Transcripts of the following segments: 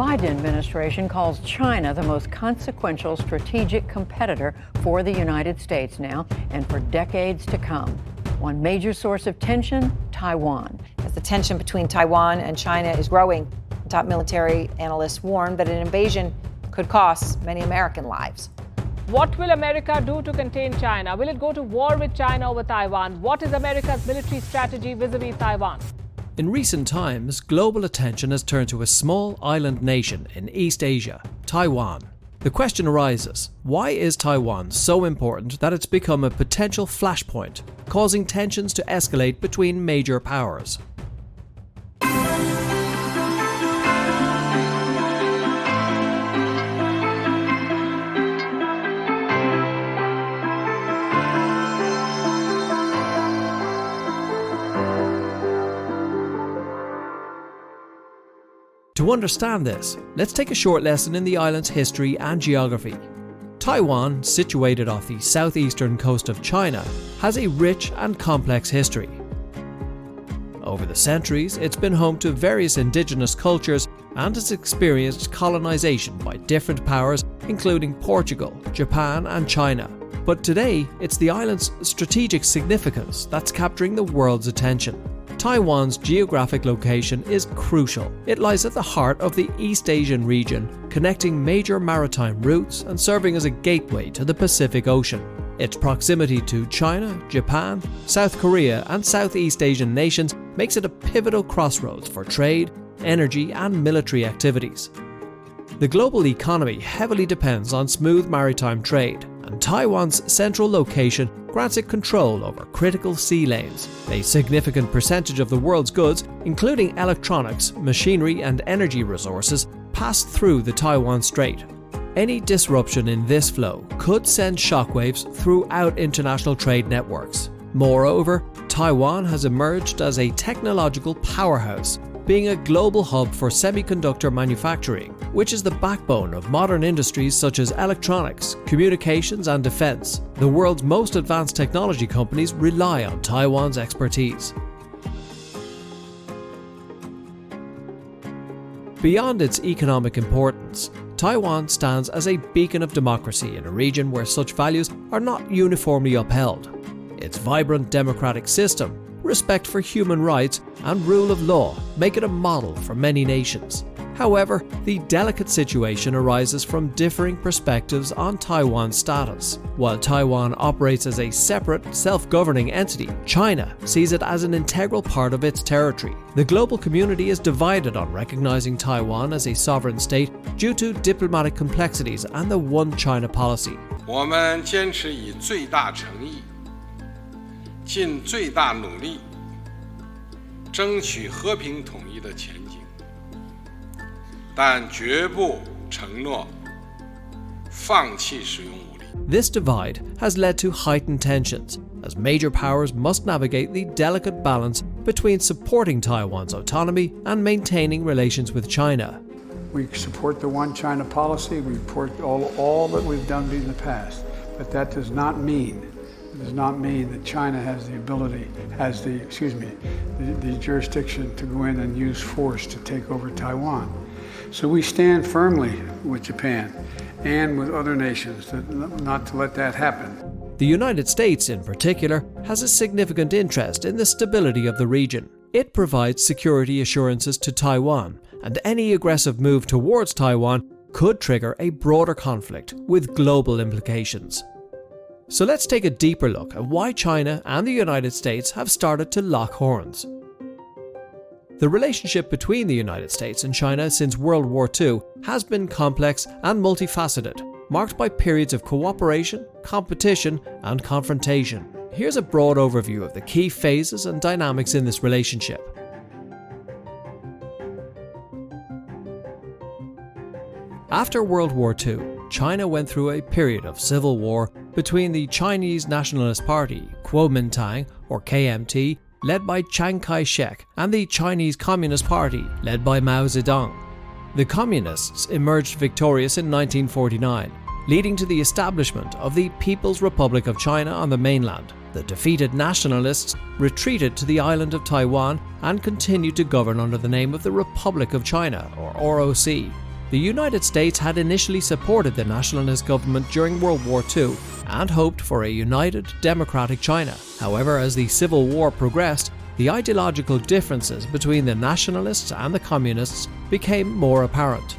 Biden administration calls China the most consequential strategic competitor for the United States now and for decades to come. One major source of tension, Taiwan. As the tension between Taiwan and China is growing, top military analysts warn that an invasion could cost many American lives. What will America do to contain China? Will it go to war with China over Taiwan? What is America's military strategy vis-a-vis Taiwan? In recent times, global attention has turned to a small island nation in East Asia, Taiwan. The question arises, why is Taiwan so important that it's become a potential flashpoint, causing tensions to escalate between major powers? To understand this, let's take a short lesson in the island's history and geography. Taiwan, situated off the southeastern coast of China, has a rich and complex history. Over the centuries, it's been home to various indigenous cultures and has experienced colonization by different powers including Portugal, Japan and China. But today, it's the island's strategic significance that's capturing the world's attention. Taiwan's geographic location is crucial. It lies at the heart of the East Asian region, connecting major maritime routes and serving as a gateway to the Pacific Ocean. Its proximity to China, Japan, South Korea and Southeast Asian nations makes it a pivotal crossroads for trade, energy and military activities. The global economy heavily depends on smooth maritime trade, and Taiwan's central location grants it control over critical sea lanes. A significant percentage of the world's goods, including electronics, machinery and energy resources, pass through the Taiwan Strait. Any disruption in this flow could send shockwaves throughout international trade networks. Moreover, Taiwan has emerged as a technological powerhouse, being a global hub for semiconductor manufacturing, which is the backbone of modern industries such as electronics, communications and defense. The world's most advanced technology companies rely on Taiwan's expertise. Beyond its economic importance, Taiwan stands as a beacon of democracy in a region where such values are not uniformly upheld. Its vibrant democratic system, respect for human rights and rule of law make it a model for many nations. However, the delicate situation arises from differing perspectives on Taiwan's status. While Taiwan operates as a separate, self-governing entity, China sees it as an integral part of its territory. The global community is divided on recognizing Taiwan as a sovereign state due to diplomatic complexities and the One China policy. 我们坚持以最大诚意 尽最大努力，争取和平统一的前景，但绝不承诺放弃使用武力。 This divide has led to heightened tensions, as major powers must navigate the delicate balance between supporting Taiwan's autonomy and maintaining relations with China. We support the One China policy. We support all that we've done in the past, but that does not mean that China has the ability, the jurisdiction to go in and use force to take over Taiwan. So we stand firmly with Japan and with other nations not to let that happen. The United States, in particular, has a significant interest in the stability of the region. It provides security assurances to Taiwan, and any aggressive move towards Taiwan could trigger a broader conflict with global implications. So let's take a deeper look at why China and the United States have started to lock horns. The relationship between the United States and China since World War II has been complex and multifaceted, marked by periods of cooperation, competition, and confrontation. Here's a broad overview of the key phases and dynamics in this relationship. After World War II, China went through a period of civil war between the Chinese Nationalist Party, Kuomintang, or KMT, led by Chiang Kai-shek, and the Chinese Communist Party, led by Mao Zedong. The Communists emerged victorious in 1949, leading to the establishment of the People's Republic of China on the mainland. The defeated nationalists retreated to the island of Taiwan and continued to govern under the name of the Republic of China, or ROC. The United States had initially supported the nationalist government during World War II and hoped for a united, democratic China. However, as the Civil War progressed, the ideological differences between the nationalists and the communists became more apparent.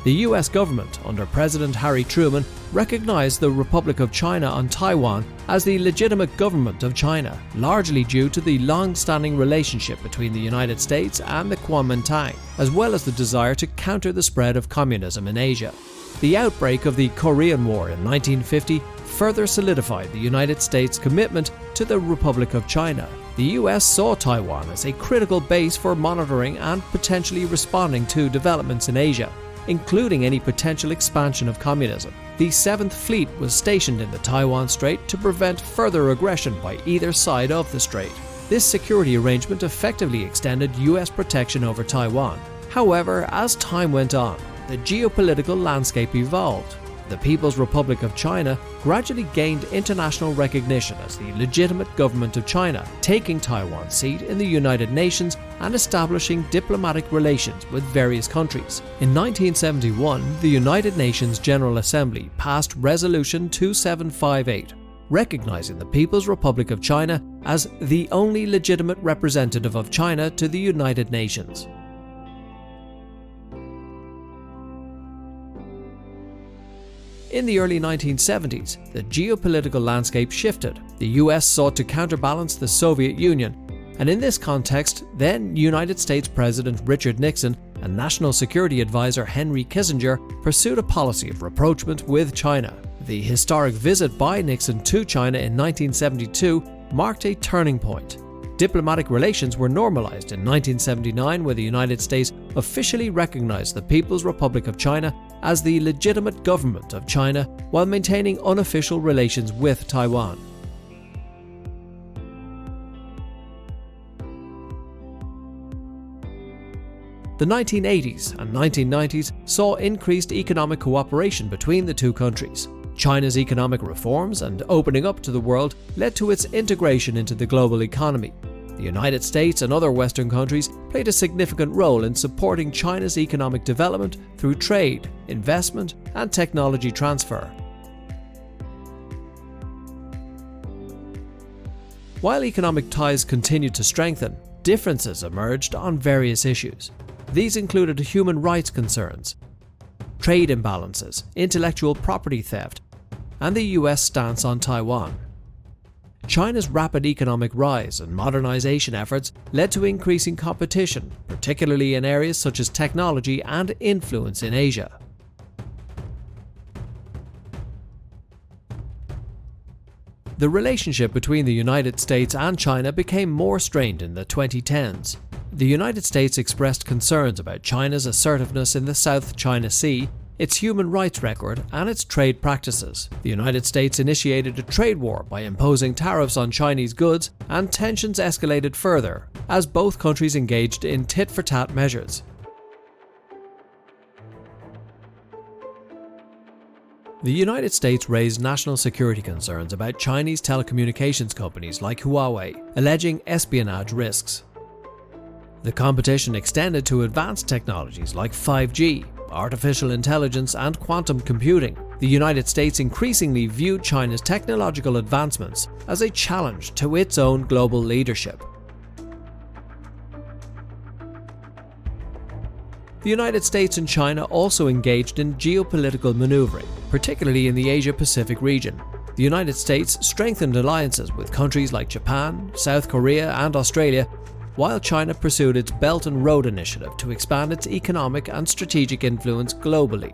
The US government, under President Harry Truman, recognized the Republic of China on Taiwan as the legitimate government of China, largely due to the long-standing relationship between the United States and the Kuomintang, as well as the desire to counter the spread of communism in Asia. The outbreak of the Korean War in 1950 further solidified the United States' commitment to the Republic of China. The US saw Taiwan as a critical base for monitoring and potentially responding to developments in Asia, including any potential expansion of communism. The 7th Fleet was stationed in the Taiwan Strait to prevent further aggression by either side of the strait. This security arrangement effectively extended US protection over Taiwan. However, as time went on, the geopolitical landscape evolved. The People's Republic of China gradually gained international recognition as the legitimate government of China, taking Taiwan's seat in the United Nations and establishing diplomatic relations with various countries. In 1971, the United Nations General Assembly passed Resolution 2758, recognizing the People's Republic of China as the only legitimate representative of China to the United Nations. In the early 1970s, the geopolitical landscape shifted. The US sought to counterbalance the Soviet Union, and in this context, then United States President Richard Nixon and National Security Advisor Henry Kissinger pursued a policy of rapprochement with China. The historic visit by Nixon to China in 1972 marked a turning point. Diplomatic relations were normalized in 1979 when the United States officially recognized the People's Republic of China as the legitimate government of China while maintaining unofficial relations with Taiwan. The 1980s and 1990s saw increased economic cooperation between the two countries. China's economic reforms and opening up to the world led to its integration into the global economy. The United States and other Western countries played a significant role in supporting China's economic development through trade, investment, and technology transfer. While economic ties continued to strengthen, differences emerged on various issues. These included human rights concerns, trade imbalances, intellectual property theft, and the US stance on Taiwan. China's rapid economic rise and modernization efforts led to increasing competition, particularly in areas such as technology and influence in Asia. The relationship between the United States and China became more strained in the 2010s. The United States expressed concerns about China's assertiveness in the South China Sea, its human rights record, and its trade practices. The United States initiated a trade war by imposing tariffs on Chinese goods, and tensions escalated further as both countries engaged in tit-for-tat measures. The United States raised national security concerns about Chinese telecommunications companies like Huawei, alleging espionage risks. The competition extended to advanced technologies like 5G, artificial intelligence, and quantum computing. The United States increasingly viewed China's technological advancements as a challenge to its own global leadership. The United States and China also engaged in geopolitical maneuvering, particularly in the Asia-Pacific region. The United States strengthened alliances with countries like Japan, South Korea, and Australia, while China pursued its Belt and Road Initiative to expand its economic and strategic influence globally.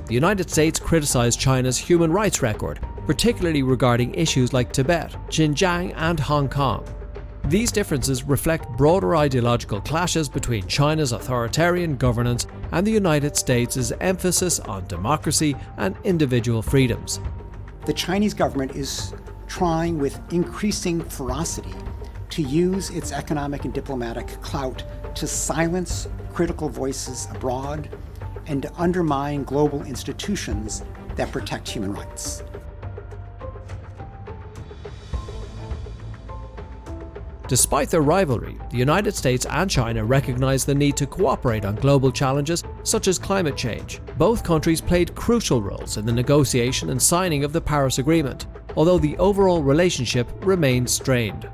The United States criticized China's human rights record, particularly regarding issues like Tibet, Xinjiang, and Hong Kong. These differences reflect broader ideological clashes between China's authoritarian governance and the United States' emphasis on democracy and individual freedoms. The Chinese government is trying with increasing ferocity to use its economic and diplomatic clout to silence critical voices abroad and to undermine global institutions that protect human rights. Despite their rivalry, the United States and China recognize the need to cooperate on global challenges such as climate change. Both countries played crucial roles in the negotiation and signing of the Paris Agreement, although the overall relationship remained strained.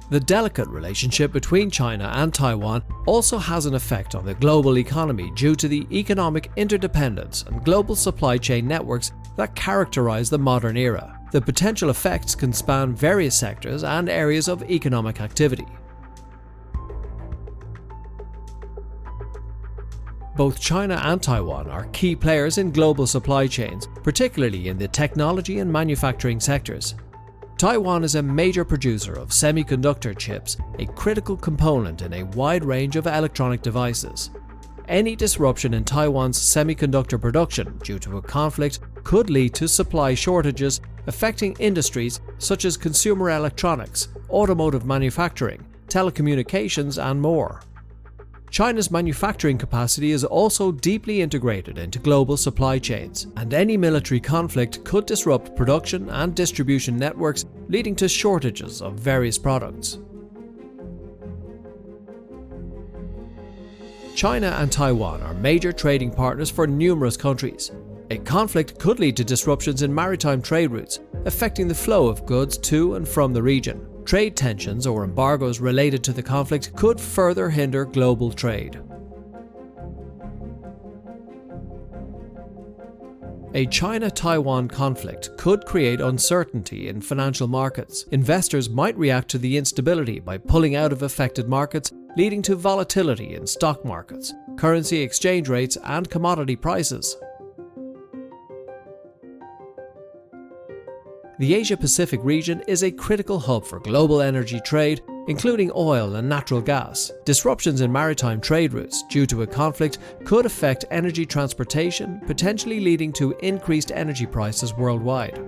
The delicate relationship between China and Taiwan also has an effect on the global economy due to the economic interdependence and global supply chain networks that characterize the modern era. The potential effects can span various sectors and areas of economic activity. Both China and Taiwan are key players in global supply chains, particularly in the technology and manufacturing sectors. Taiwan is a major producer of semiconductor chips, a critical component in a wide range of electronic devices. Any disruption in Taiwan's semiconductor production due to a conflict could lead to supply shortages affecting industries such as consumer electronics, automotive manufacturing, telecommunications, and more. China's manufacturing capacity is also deeply integrated into global supply chains, and any military conflict could disrupt production and distribution networks, leading to shortages of various products. China and Taiwan are major trading partners for numerous countries. A conflict could lead to disruptions in maritime trade routes, affecting the flow of goods to and from the region. Trade tensions or embargoes related to the conflict could further hinder global trade. A China-Taiwan conflict could create uncertainty in financial markets. Investors might react to the instability by pulling out of affected markets, leading to volatility in stock markets, currency exchange rates, and commodity prices. The Asia-Pacific region is a critical hub for global energy trade, including oil and natural gas. Disruptions in maritime trade routes due to a conflict could affect energy transportation, potentially leading to increased energy prices worldwide.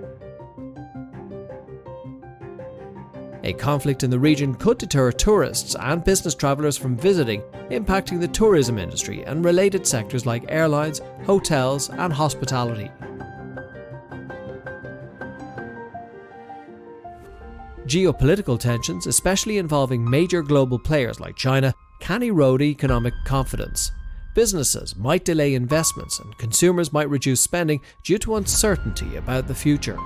A conflict in the region could deter tourists and business travelers from visiting, impacting the tourism industry and related sectors like airlines, hotels, and hospitality. Geopolitical tensions, especially involving major global players like China, can erode economic confidence. Businesses might delay investments and consumers might reduce spending due to uncertainty about the future.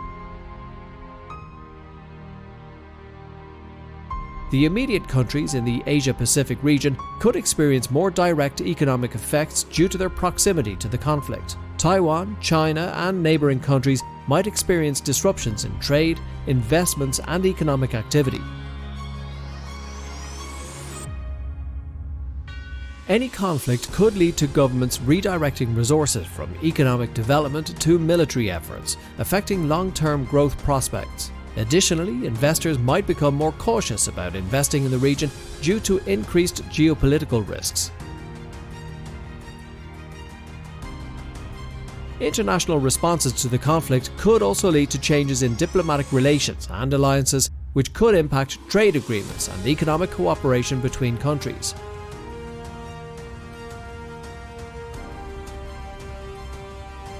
The immediate countries in the Asia-Pacific region could experience more direct economic effects due to their proximity to the conflict. Taiwan, China, and neighbouring countries might experience disruptions in trade, investments, and economic activity. Any conflict could lead to governments redirecting resources from economic development to military efforts, affecting long-term growth prospects. Additionally, investors might become more cautious about investing in the region due to increased geopolitical risks. International responses to the conflict could also lead to changes in diplomatic relations and alliances, which could impact trade agreements and economic cooperation between countries.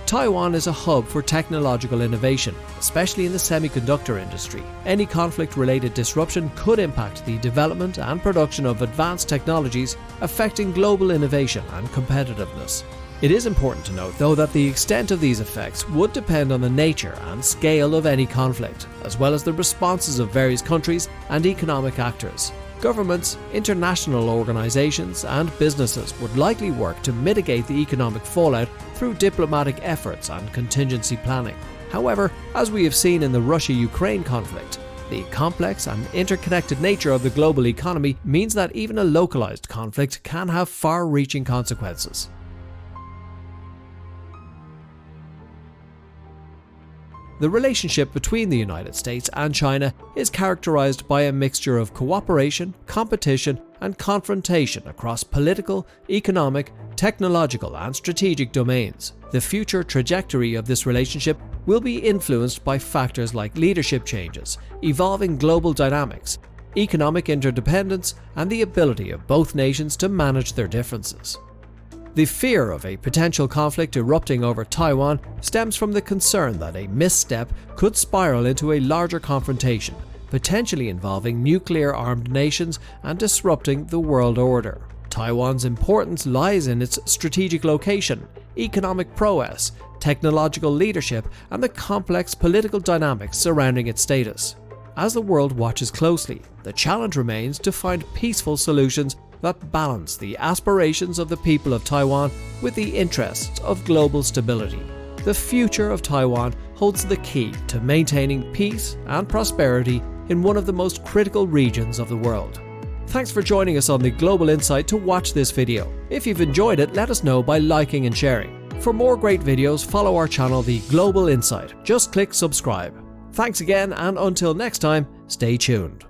Taiwan is a hub for technological innovation, especially in the semiconductor industry. Any conflict-related disruption could impact the development and production of advanced technologies, affecting global innovation and competitiveness. It is important to note, though, that the extent of these effects would depend on the nature and scale of any conflict, as well as the responses of various countries and economic actors. Governments, international organizations, and businesses would likely work to mitigate the economic fallout through diplomatic efforts and contingency planning. However, as we have seen in the Russia-Ukraine conflict, the complex and interconnected nature of the global economy means that even a localized conflict can have far-reaching consequences. The relationship between the United States and China is characterized by a mixture of cooperation, competition, and confrontation across political, economic, technological, and strategic domains. The future trajectory of this relationship will be influenced by factors like leadership changes, evolving global dynamics, economic interdependence, and the ability of both nations to manage their differences. The fear of a potential conflict erupting over Taiwan stems from the concern that a misstep could spiral into a larger confrontation, potentially involving nuclear-armed nations and disrupting the world order. Taiwan's importance lies in its strategic location, economic prowess, technological leadership, and the complex political dynamics surrounding its status. As the world watches closely, the challenge remains to find peaceful solutions that balance the aspirations of the people of Taiwan with the interests of global stability. The future of Taiwan holds the key to maintaining peace and prosperity in one of the most critical regions of the world. Thanks for joining us on the Global Insight to watch this video. If you've enjoyed it, let us know by liking and sharing. For more great videos, follow our channel, The Global Insight. Just click subscribe. Thanks again, and until next time, stay tuned.